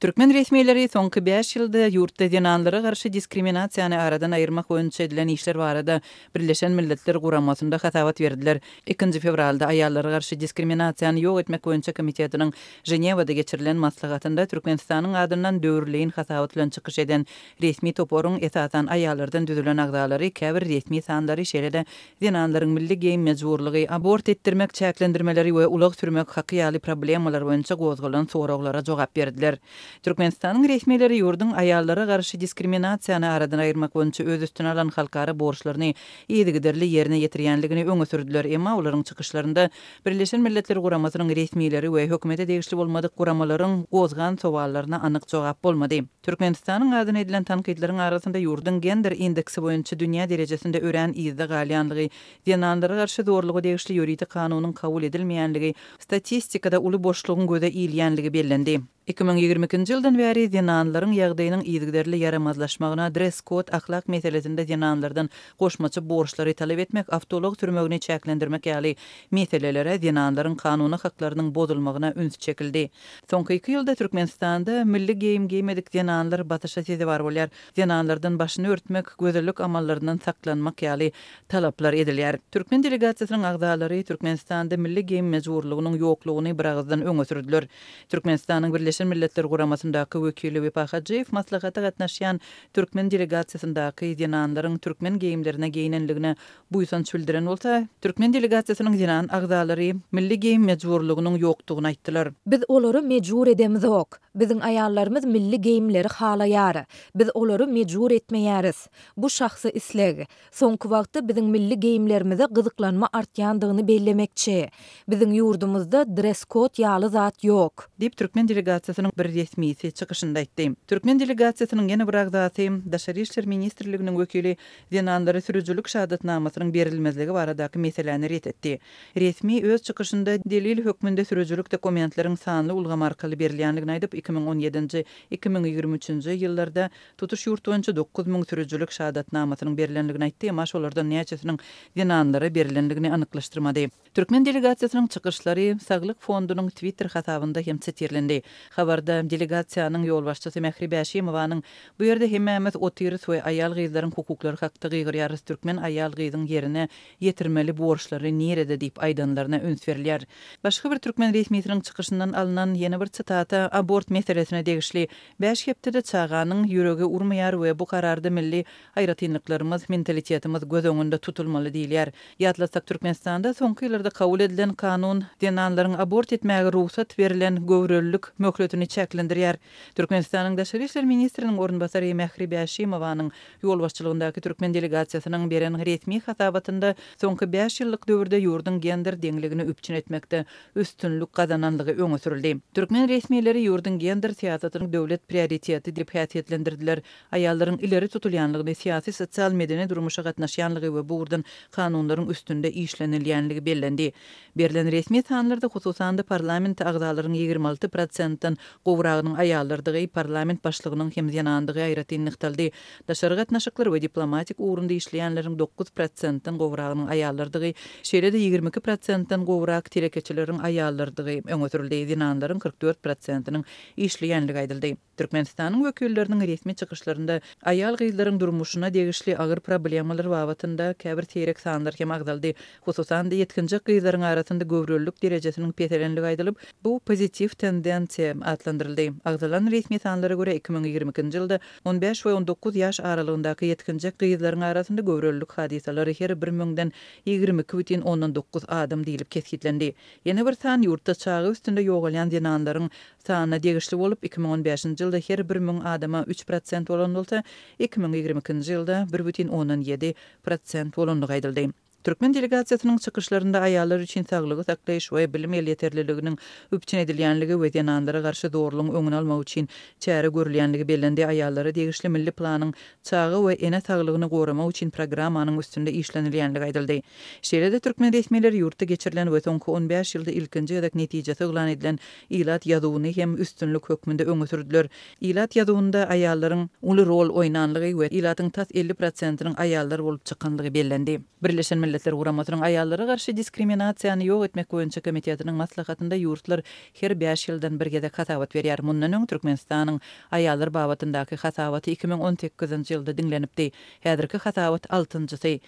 Türkmen resmileri soňky 5 ýylda ýurtda dinanlara garşy diskriminasiýany aradan aýyrmak boýunça edilen işler barada Birleşen Milletler Guramasynda hasawat berdiler. 2 fevralda aýallara garşy diskriminasiýany ýok etmek boýunça komitetiniň Ženewada geçirilen maslahatynda Türkmenistanyň adından döwürleýin hasawat bilen çykyş eden resmi toporuň esasan aýallardan düzülen agdalary käbir resmi sanlary şeýle dinanlaryň milli geyim mejburlygy, abort etdirmek çäklendirmeleri we ulag sürmek haky ýaly problemalar boýunça gozgalan soraglara jogap berdiler. Türkmenistanyň resmileri ýurdun aýallara garşy diskriminasiýany aradan aýyrmak boýunça öz üstüne alan halkara borçlaryny ýetigiderli ýerine ýetirýänligini öňe sürdiler. Emma olaryň çykyşlarynda Birleşen Milletler Guramasynyň resmileri we hökümete degişli bolmadyk guramalaryň gozgan sowallaryna anyk jogap bolmady. Türkmenistanyň adyny edilen tanqidleriň arasynda ýurdun gender indeksi boýunça dünýä derejesinde ören ýyzda galýanlygy, dinanlara garşy zorlugy degişli ýuridik kanunyň kabul edilmeýänligi, statistikada uly boşlugyň göze ilýänligi bellendi. 2022-nji ýyldan bäri dinanlaryň ýagdaýynyň ýygyderli yaramazlaşmagyna dress code ahlak meselesinde dinanlardan goşmaçy borçlary talep etmek, awtolog türmegini çäklendirmek ýaly meselelere dinanlaryň kanuny haklarynyň bozulmagyna üns çekildi. Soňky 2 ýylda Türkmenistanda milli geyim giymedik dinanlar batışa sezi bar bolýar. Dinanlardan başyny örtmek, gözellik amallaryndan saklanmak ýaly talaplar edilýär. Türkmen delegasiýasynyň agdalary Türkmenistanda milli geyim mejburlygynyň ýoklugyny bir agzdan öňe sürdiler. Türkmenistanyň Birleşen Milletler Guramasyndaky wekili Wepa Hajiyew maslahata gatnaşýan Türkmen delegasiýasyndaky dinanlaryň türkmen geyimlerine geyinenligine buýsanç bildiren bolsa, Türkmen delegasiýasynyň dinan agdalary milli geyim mejburlygynyň ýokdugyny aýtdylar. Biz olary mejbur edemizok. Biziň aýallarymyz milli geyimleri halaýar. Biz olary mejbur etmeýäris. Bu şahsy isleg. Soňky wagtda biziň milli geyimlerimize gyzyklanma artýandygyny bellemekçi. Biziň ýurdumyzda dress code ýaly zat ýok. Dip Türkmen delegasiýasynyň bir resmisi çykyşynda aýtdy. Türkmen delegasiýasynyň ýene bir agdaty Daşary işler ministrliginiň wekili dinanlara sürüjülük şahadatnamasynyň berilmezligi baradaky meseleni ret etdi. Resmi öz çykyşynda delil hökmünde sürüjülük dokumentleriň sanly ulgam arkaly berilýänligini aýdyp 2017-nji 2023-nji ýyllarda tutuş ýurt boýunça 9000 sürüjülük şahadatnamasynyň berilenligini aýtdy, emma şolardan näçesiniň dinanlara berilenligini anyklaşdyrmady. Türkmen delegasiýasynyň çykyşlary Saglyk fondunyň Twitter hasabynda hem çetirlendi. Habarda delegasiýanyň ýolbaşçysy Mehri Bäşimowanyň bu ýerde hemmämiz otyry we aýal gyzlaryň hukuklary hakda gygyrýarys Türkmen aýal gyzyň ýerine ýetirmeli borçlary nerede diýip aýdanlaryna üns berilýär. Başga bir türkmen resmiýetiniň çykyşyndan alynan ýene bir sitata abort meselesine degişli 5 hepdede çağanyň ýüregi urmaýar we bu kararda milli aýratynlyklarymyz, mentalitetimiz göz öňünde tutulmaly diýilýär. Ýatlasak Türkmenistanda soňky ýyllarda kabul edilen kanun dinanlaryň abort etmäge ruhsat berilen göwrellük möhletini çäklendirýär. Türkmenistanyň Daşary işler ministriniň ornbasary Mehri Bäşimowanyň ýolbaşçylygyndaky türkmen delegasiýasynyň beren resmi hasabatynda soňky 5 ýyllyk döwürde ýurdun gender deňligini üpçün etmekde üstünlük gazananlygy öňe sürildi. Türkmen resmiýetleri ýurdun gender siýasatynyň döwlet prioriteti diýip häsiýetlendirdiler. Aýallaryň ileri tutulýanlygyny, syýasy, sosial medeni durmuşa gatnaşýanlygy we bu urdan kanunlaryň üstünde işlenilýänligi bellendi. Berilen resmi sanlarda hususan da parlament agdalarynyň 26%-dan gowragynyň aýallardygy parlament başlygynyň hem ýanandygy aýratyn nykdaldy. Daşary gatnaşyklar we diplomatik ugrunda işleýänleriň 9%-dan gowragynyň aýallardygy, şeýle-de 22%-dan gowrak terekeçileriň aýallardygy öňe sürildi. Dinanlaryň 44%-nyň işleýänligi aýdyldy. Türkmenistanyň wekilleriniň resmi çykyşlarynda aýal gyzlaryň durmuşyna degişli agyr problemalar wagtynda käbir teýrek sanlar hem agdaldy. Hususan da ýetkinji gyzlaryň arasynda göwrellük derejesiniň petelenligi aýdylyp, bu pozitiv tendensiýa adlandyryldy. Agdalan resmi sanlara görä 2022-nji ýylda 15 we 19 ýaş aralygyndaky ýetkinji gyzlaryň arasynda göwrellük hadisalary her 1000-den 22,9 adam diýilip kesgitlendi. Ýene bir san ýurtda çağı üstünde ýogalýan dinanlaryň sanyna degişli bolup 2015-nji ýylda her 1000 adama 3% bolan bolsa, 2022-nji ýylda 1,17% bolanlygy aýdyldy. Türkmen delegasiýasynyň çykyşlarynda aýallar üçin saglygy saklaýyş we bilim ýeterliliginiň üpçün edilýänligi we dinanlara garşy zorlugyň öňüni almak üçin çäre görülýänligi bellendi. Aýallara degişli milli planyň çağı we ene saglygyny goramak üçin programmanyň üstünde işlenilýänligi aýdyldy. Şeýle-de türkmen resmiýetleri ýurtda geçirilen we soňky 15 ýylda ilkinji ýadak netijesi eglan edilen ilat ýazywyny hem üstünlük hökmünde öňe sürdüler. Ilat ýazywynda aýallaryň uly rol oýnanlygy we ilatyň tas 50%-nyň aýallar bolup çykanlygy bellendi. Birleşen Milletler Guramatynyň aýallara garşy diskriminasiýany ýok etmek boýunça komitetiniň maslahatynda ýurtlar her 5 ýyldan birgede hatawat berýär. Mundan öň Türkmenistanyň aýallar babatyndaky hatawaty 2018-nji ýylda diňlenipdi. Häzirki hatawat 6-njysy.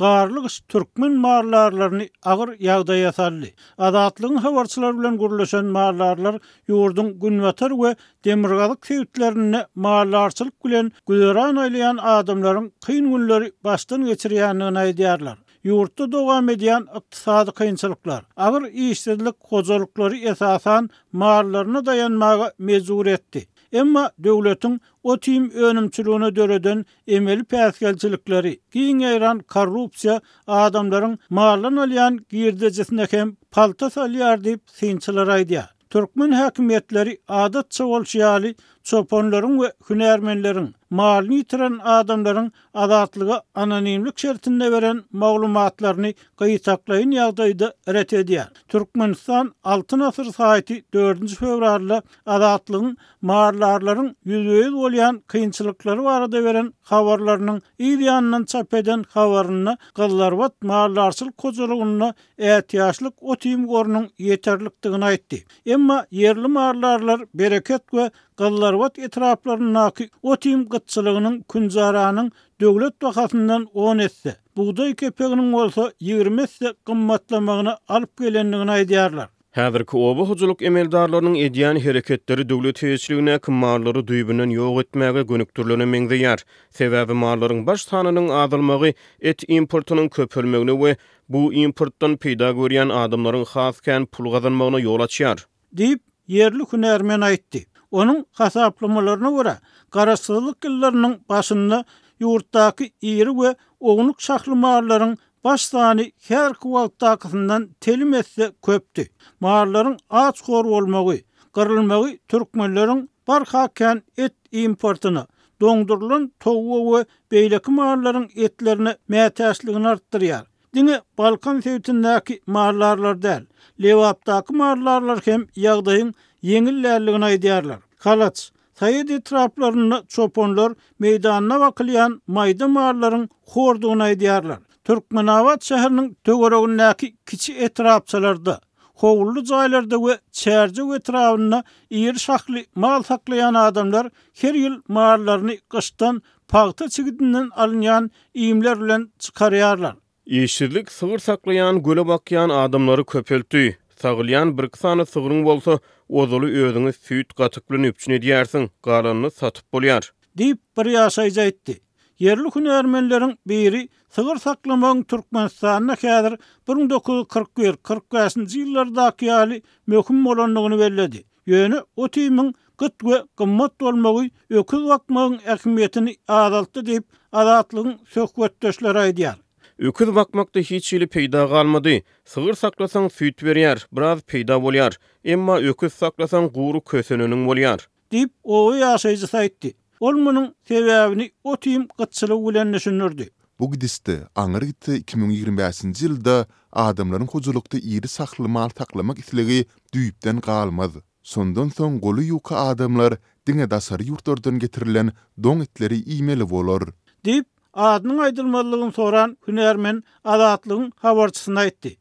Garlyk Türkmen marlarlaryny agyr ýagdaýa saldy. Adatlygyň habarçylar bilen gurulşan marlarlar ýurdun günwatar we demirgalyk sebäplerini marlarçylyk bilen güzäran aýlayan adamlaryň kyn günleri başdan geçirýändigini aýdýarlar. Ýurtda dowam edýän ykdysady kynçylyklar, agyr işsizlik hojalyklary esasan marlaryna dayanmaga mejbur etdi. Emma döwletiň o tim önümçülüğüne döreden emeli päsgelçilikleri, giň ýaran korrupsiýa adamlaryň marlan alýan girdejesine hem palta salýar diýip synçylar aýdýar. Türkmen häkimetleri adatça bolşýaly çopanlaryň we hünärmenleriň malny ýitiren adamlaryň azatlygy anonimlik şertinde beren maglumatlaryny gyýtaklaýan ýagdaýda ret edýär. Türkmenistan Altyn asyr saýty 4-nji fevralda azatlygyň marlarlaryň ýüzüýüz bolýan kynçylyklary barada beren habarlarynyň ýanyndan çap eden habaryny Gyllarwat marlarçylyk hojalygyna ähtiýaçlyk o tim gorunyň ýeterlikdigini aýtdy. Emma yerli marlarlar bereket we Gyllarwat etraplarynyňky o tim gytçylygynyň künjaranyň döwlet wakasyndan 10 etse, buğday kepeginiň bolsa 20 etse gymmatlamagyny alyp gelendigini aýdýarlar. Häzirki oba hojalyk emeldarlarynyň edýän hereketleri döwlet heçligine marlary düýbünden ýok etmäge gönükdirlene meňzeýär. Sebäbi marlaryň baş sanynyň azalmagy et importynyň köpelmegine we bu importdan peýda görýän adamlaryň haskän pul gazanmagyna ýol açýar. Diýip yerli hünärmen aýtdy. Onun hasaplamalarına göre garaşsyzlyk ýyllarynyň başynda ýurtdaky iri we oňluk şahly marlaryň baş sany her wagtdakyndan telim etse köpdi. Marlaryň açgor bolmagy, gyrylmagy türkmenleriň barhakän et importyny, doňdurulan towu we beýleki marlaryň etlerini mätäçligini artdyrýar. Diňe Balkan sebätindäki marlarlar däl, Lewapdaky marlarlar hem ýagdaýyň yeňillärligini aýdýarlar. Kalaç, Saýyt etraplaryny çopanlar meýdanyna wakylýan maýda marlaryň hordugyny aýdýarlar. Türkmenawat şäheriniň töweregindäki kiçi etrapçalarda, howully jaýlarda we çärje etrawyna ýer şahly mal saklayan adamlar her ýyl marlaryny gyşdan pagta çigidinden alynýan iýimler bilen çykarýarlar. İşsizlik sygyr saklayan, göle bakýan adamlary köpeltdi. Sagylyan bir sany sygyryň bolsa, ozaly özüňi süýt gatyk bilen üpçün edýärsiň, galanyny satyp bolýar. Diýip bir ýaşaýjy aýtdy. Yerli hünärmenleriň biri sygyr saklamagyň Türkmenistanyna häzir 1941-45-nji ýyllardaky ýaly möhüm bolanlygyny belledi. Ýöne o timiň gyt we gymmat bolmagy öküz bakmagyň ähmiýetini azaltdy diýip azatlygyň söhbetdeşleri aýdýar. Öküz bakmakda hiç ýyly peýda galmady. Sygyr saklasaň süýt berýär, biraz peýda bolýar. Emma öküz saklasaň guuru köseneniň bolýar. Diýip o ýaşaýjy aýtdy. Ol munyň sebäbini o tim gytçylyk bilen düşünürdi. Bu gidişde aňyr gitdi 2025-nji ýylda adamlaryň hojulukda iri sakly mal taklamak isligi düýüpden galmady. Sondan soň goly ýuka adamlar diňe dasary ýurtlardan getirilen doň etleri iýmeli bolar. Diýip adynyň aýdylmalygyny soran hünärmen azatlygyň habarçysyna aýtdy.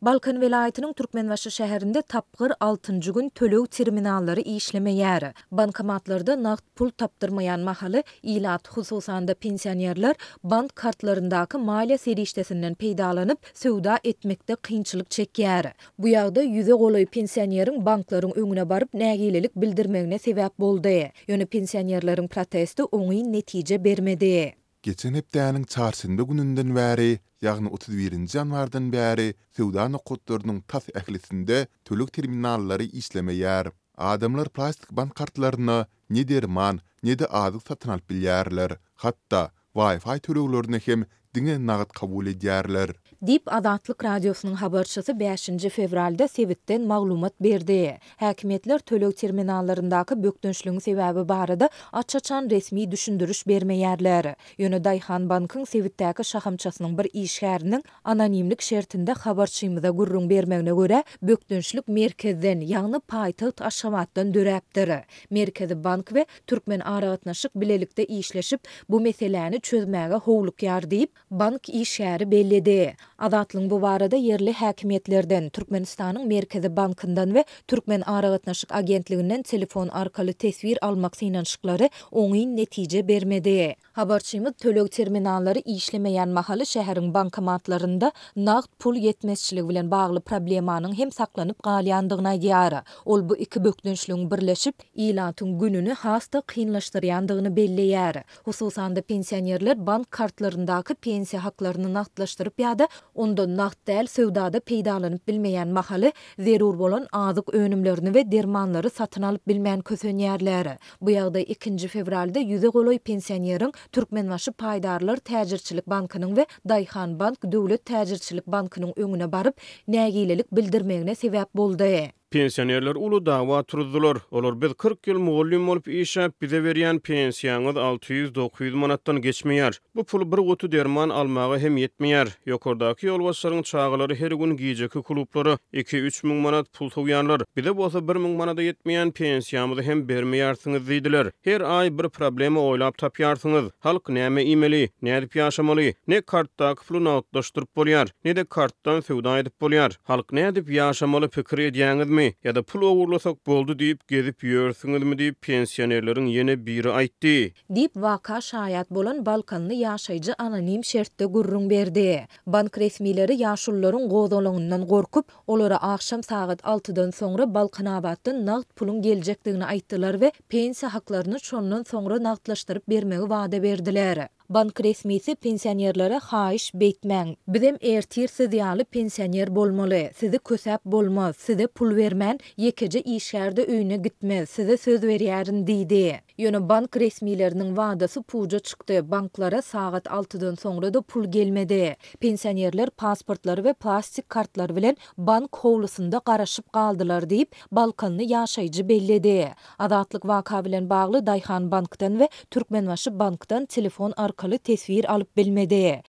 Balkan welaýatynyň Türkmenbaşy şäherinde tapgyr 6-njy gün tölew terminallary işlemeýär. Bankomatlarda nagt pul tapdyrmaýan mahaly ilat hususanda pensionerler bank kartlaryndaky maliýe serişdesinden peýdalanyp söwda etmekde kynçylyk çekýär. Bu ýagda ýüze goly pensioneriň banklaryň öňüne baryp nägilelik bildirmegine sebäp boldy. Ýöne pensionerleriň protesti oňy netije bermedi. Geçen hepdäniň çarşamba gününden bäri, ýagny 31-nji ýanwardan bäri sewda nokotlarynyň tas ählisinde tölük terminallary işlemeýär. Adamlar plastik bank kartlaryny ne derman, ne de azyk satyn alyp bilýärler. Hatda Wi-Fi töleglerini hem diňe nagd kabul edýärler. Dip Adatlyk Radiosynyň habarçysy 5-nji fevralda Sewitden maglumat berdi. Häkimetler tölek terminallaryndaky bökdünçlüğün sebäbi barada açaçan resmi düşündürüş bermeýärler. Ýöne Daýhan Bankyň Sewitdäki şahamçasynyň bir işgäriniň anonimlik şertinde habarçymyza gurrun bermegine göre bökdünçlük merkezden ýagny paýtaht Aşgabatdan döräpdir. Merkezi Bank we Türkmen Aragatnaşyk bilelikde işleşip bu meseleni çözmäge howlukýar diýip bank işgäri bellidi. Adatlyň bu barada yerli häkimetlerden, Türkmenistanyň Merkezi Bankyndan we Türkmen Aragatnaşyk agentliginden telefon arkaly tesvir almak synanşyklary oňy netije bermedi. Habarçymyz tölek terminallary işlemeýän mahaly şäheriň bankomatlarynda nagd pul yetmezçiligi bilen bagly problemanyň hem saklanyp galýandygyna aýdýar. Ol bu iki bökdünçlüğün birleşip ilatyň gününi hasta kynlaşdyrýandygyny belleýär. Hususan da pensionerler bank kartlaryndaky pensiya haklaryny nagdlaşdyryp ýa-da ondan nagd däl sowdada peýdalanyp bilmeýän mahaly zerur bolan azyk önümlerini we dermanlary satyn alyp bilmän kösenýärler. Bu ýagda 2 fevralda ýüze goloý pensioneriň Türkmenbaşy Paýdarlar Täjirçilik Bankynyň we Daýhan Bank Döwlet Täjirçilik Bankynyň öňüne baryp nägilelik bildirmegine sebäp boldy. Pensionerler ulu dawa turdular. Olar biz 40 ýyl mugallim bolup işäp bize berýän pensiýaňyz 600-900 manatdan geçmeýär. Bu pul bir gotu derman almagy hem yetmeýär. Ýokardaky ýolbaşçylaryň çağalary her gün giýjeki klublary 2-3 müň manat pul togýanlar. Bize bolsa 1 müň manata yetmeýän pensiýamyzy hem bermeýärsiňiz diýdiler. Her ay bir problema oýlap tapýarsyňyz. Halk näme iýmeli, nädip ýaşamaly, ne kartdaky puly nagdlaşdyryp bolýar, ne de kartdan sowda edip bolýar. Halk nädip ýaşamaly pikir edýäňizmi? Ya da pul ogurlasak boldu diýip gezip ýörsiňizmi diýip pensionerleriň ýene biri aýtdy. Dip waka şaýat bolan Balkanly ýaşaýjy anonim şertde gurrun berdi. Bank resmileri ýaşullaryň gozalygyndan gorkup, olara akşam saat 6-dan soňra Balkanabatdan nagd pulun geljekdigini aýtdylar we pensiya haklaryny şondan soňra nagdlaşdyryp bermegi wada berdiler. Bank resmisi pensionerlere haýyş beýtmäň. Bizem ertirsiz ýaly pensioner bolmaly. Sizi kösäp bolmaz. Size pul bermän ýekece işgärde öýüne gitmez. Size söz berýärin diýdi. Ýöne bank resmileriniň wadasy puja çykdy. Banklara saat 6-dan soňra da pul gelmedi. Pensionerler pasportlary we plastik kartlar bilen bank howlusynda garaşyp galdylar diýip Balkanly ýaşaýjy belledi. Adatlyk waka bilen bagly Daýhan Bankdan we Türkmenbaşy Bankdan telefon arkaly tesvir alyp bilmedi.